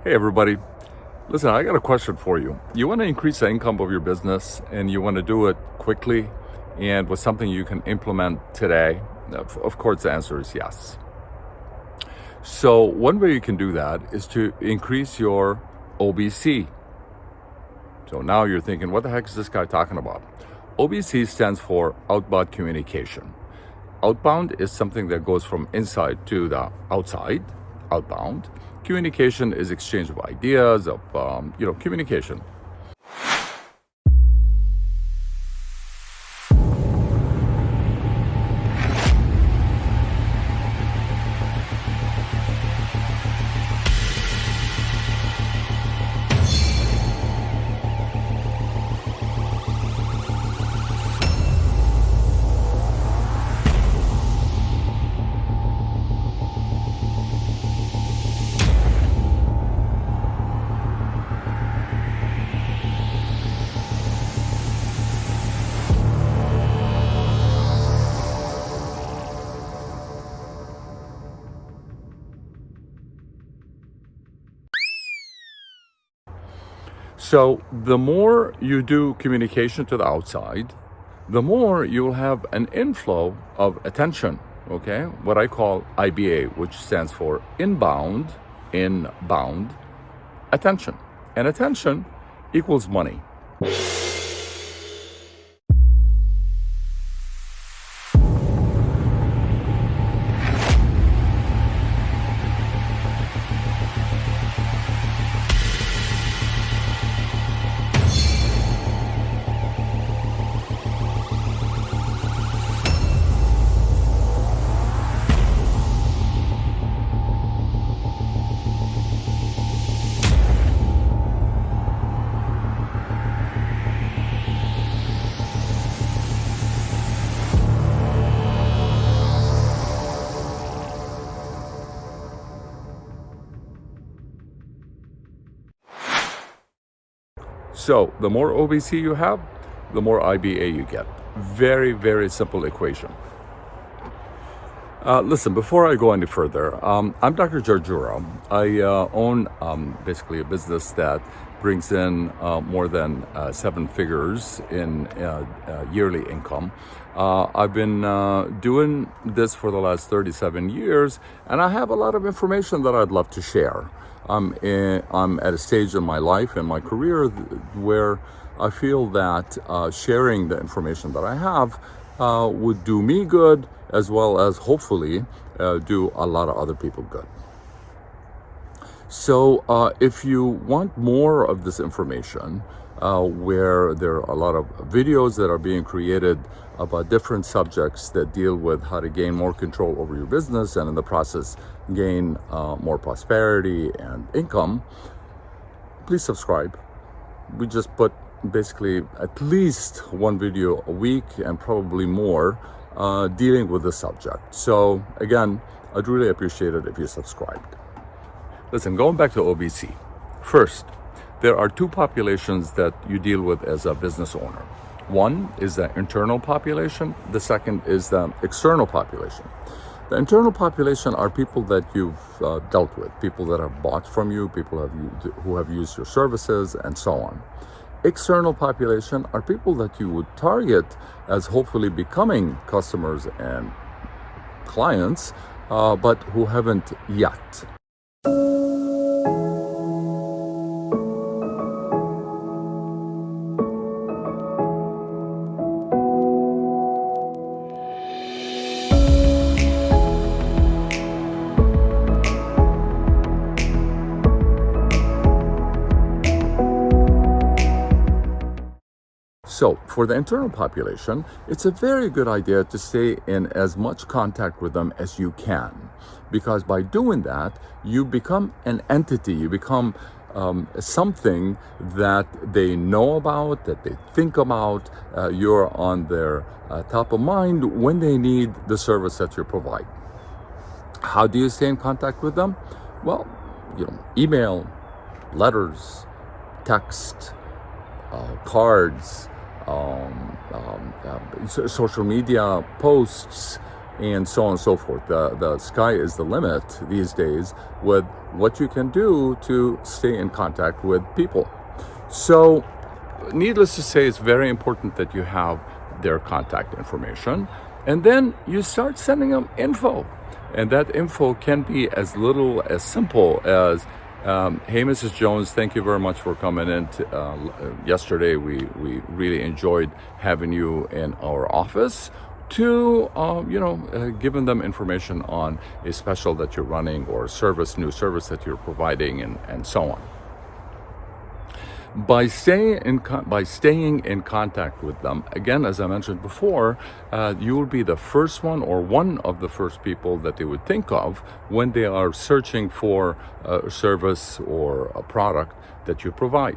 Hey everybody, listen, I got a question for you. You want to increase the income of your business and you want to do it quickly and with something you can implement today? Of course, the answer is yes. So, one way you can do that is to increase your OBC. So now you're thinking, what the heck is this guy talking about? OBC stands for outbound communication. Outbound is something that goes from inside to the outside, outbound. Communication is exchange of ideas, of communication. So the more you do communication to the outside, the more you'll have an inflow of attention, okay? What I call IBA, which stands for inbound attention. And attention equals money. So the more OBC you have, the more IBA you get. Very, very simple equation. Listen, before I go any further, I'm Dr. Jarjura. I own basically a business that brings in more than 7 figures in yearly income. I've been doing this for the last 37 years, and I have a lot of information that I'd love to share. I'm at a stage in my life and my career where I feel that sharing the information that I have would do me good, as well as hopefully do a lot of other people good. So if you want more of this information, where there are a lot of videos that are being created about different subjects that deal with how to gain more control over your business and in the process gain more prosperity and income, please subscribe. We just put basically at least one video a week and probably more dealing with the subject. So again, I'd really appreciate it if you subscribed. Listen, going back to OBC, first, there are 2 populations that you deal with as a business owner. One is the internal population. The second is the external population. The internal population are people that you've dealt with, people that have bought from you, people who have used your services, and so on. External population are people that you would target as hopefully becoming customers and clients, but who haven't yet. So for the internal population, it's a very good idea to stay in as much contact with them as you can, because by doing that, you become an entity, you become something that they know about, that they think about. You're on their top of mind when they need the service that you provide. How do you stay in contact with them? Well, email, letters, text, cards, social media posts, and so on and so forth. The sky is the limit these days with what you can do to stay in contact with people. So, needless to say, it's very important that you have their contact information, and then you start sending them info. And that info can be as little as simple as, hey, Mrs. Jones, thank you very much for coming in. Yesterday, we really enjoyed having you in our office, to giving them information on a special that you're running or a new service that you're providing, and so on. By staying in contact with them, again, as I mentioned before, you will be the first one or one of the first people that they would think of when they are searching for a service or a product that you provide.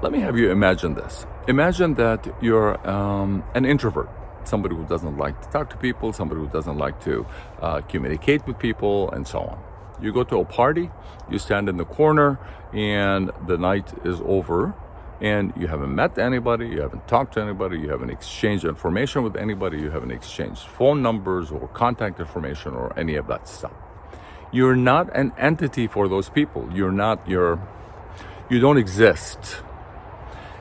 Let me have you imagine this. Imagine that you're an introvert, somebody who doesn't like to talk to people, somebody who doesn't like to communicate with people, and so on. You go to a party, you stand in the corner, and the night is over, and you haven't met anybody, you haven't talked to anybody, you haven't exchanged information with anybody, you haven't exchanged phone numbers or contact information or any of that stuff. You're not an entity for those people. You don't exist.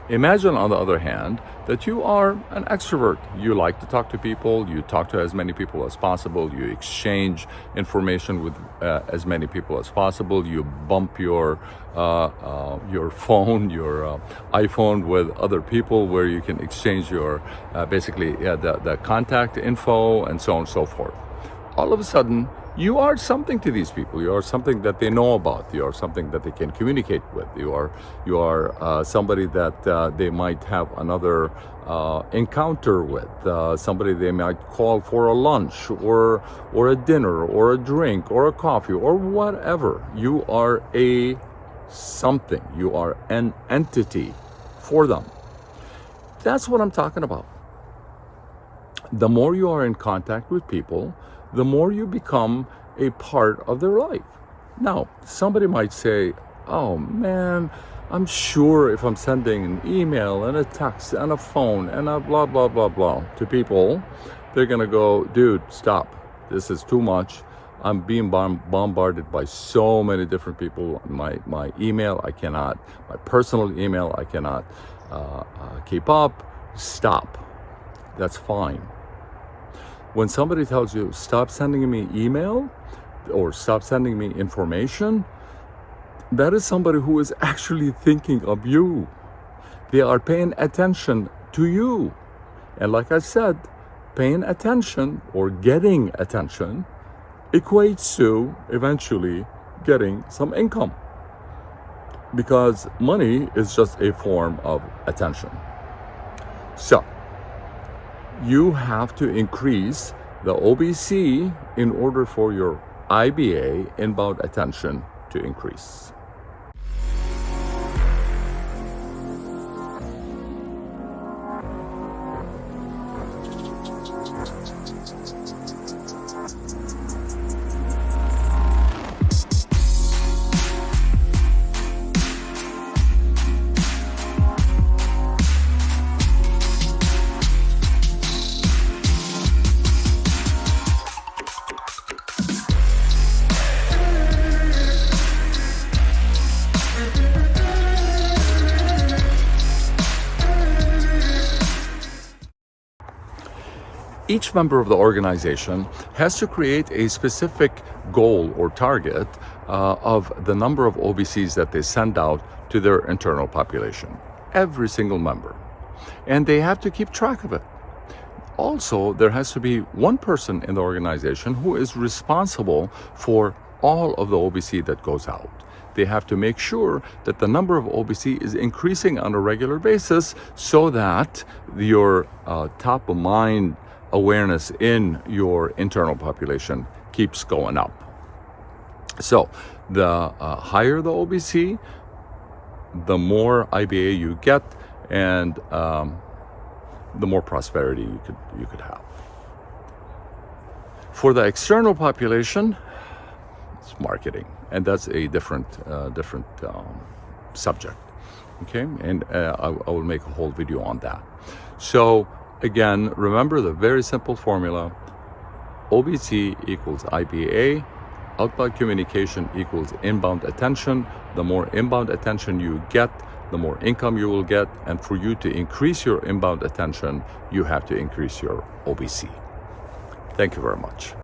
Imagine, on the other hand, that you are an extrovert. You like to talk to people, you talk to as many people as possible, you exchange information with as many people as possible, you bump your phone, your iPhone with other people where you can exchange your, the contact info and so on and so forth. All of a sudden, you are something to these people. You are something that they know about. You are something that they can communicate with. You are somebody that they might have another encounter with. Somebody they might call for a lunch or a dinner or a drink or a coffee or whatever. You are a something. You are an entity for them. That's what I'm talking about. The more you are in contact with people, the more you become a part of their life. Now, somebody might say, oh man, I'm sure if I'm sending an email and a text and a phone and a blah, blah, blah, blah to people, they're gonna go, dude, stop. This is too much. I'm being bombarded by so many different people. My email, I cannot, my personal email, I cannot keep up. Stop. That's fine. When somebody tells you, stop sending me email or stop sending me information, that is somebody who is actually thinking of you. They are paying attention to you. And like I said, paying attention or getting attention equates to eventually getting some income, because money is just a form of attention. So you have to increase the OBC in order for your IBA, inbound attention, to increase. Each member of the organization has to create a specific goal or target of the number of OBCs that they send out to their internal population. Every single member. And they have to keep track of it. Also, there has to be one person in the organization who is responsible for all of the OBC that goes out. They have to make sure that the number of OBC is increasing on a regular basis so that your top of mind awareness in your internal population keeps going up. So the higher the OBC, the more IBA you get, and the more prosperity you could have. For the external population, it's marketing, and that's a different subject. Okay, and I will make a whole video on that. So again, remember the very simple formula: OBC equals IBA, outbound communication equals inbound attention. The more inbound attention you get, the more income you will get. And for you to increase your inbound attention, you have to increase your OBC. Thank you very much.